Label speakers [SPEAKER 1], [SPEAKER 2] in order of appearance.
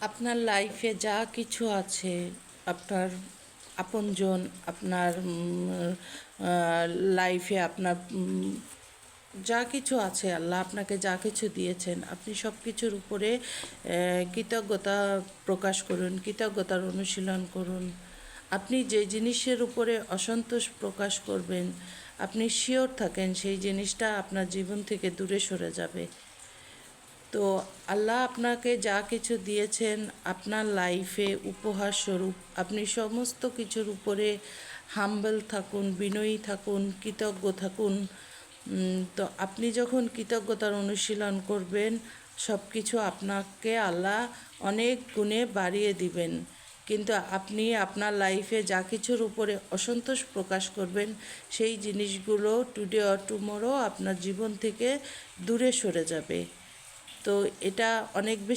[SPEAKER 1] আপনার লাইফে যা কিছু আছে, আপনার আপনজন, আপনার লাইফে আপনার যা কিছু আছে, আল্লাহ আপনাকে যা কিছু দিয়েছেন, আপনি সব কিছুর উপরে কৃতজ্ঞতা প্রকাশ করুন, কৃতজ্ঞতার অনুশীলন করুন। আপনি যে জিনিসের উপরে অসন্তোষ প্রকাশ করবেন, আপনি শিওর থাকেন সেই জিনিসটা আপনার জীবন থেকে দূরে সরে যাবে। তো আল্লাহ আপনাকে যা কিছু দিয়েছেন আপনার লাইফে উপহার স্বরূপ, আপনি সমস্ত কিছুর উপরে হাম্বল থাকুন, বিনয়ী থাকুন, কৃতজ্ঞ থাকুন। তো আপনি যখন কৃতজ্ঞতার অনুশীলন করবেন, সব কিছু আপনাকে আল্লাহ অনেক গুণে বাড়িয়ে দিবেন। কিন্তু আপনি আপনার লাইফে যা কিছুর উপরে অসন্তোষ প্রকাশ করবেন, সেই জিনিসগুলো টুডে অর টুমরো আপনার জীবন থেকে দূরে সরে যাবে। তো এটা অনেক বেশি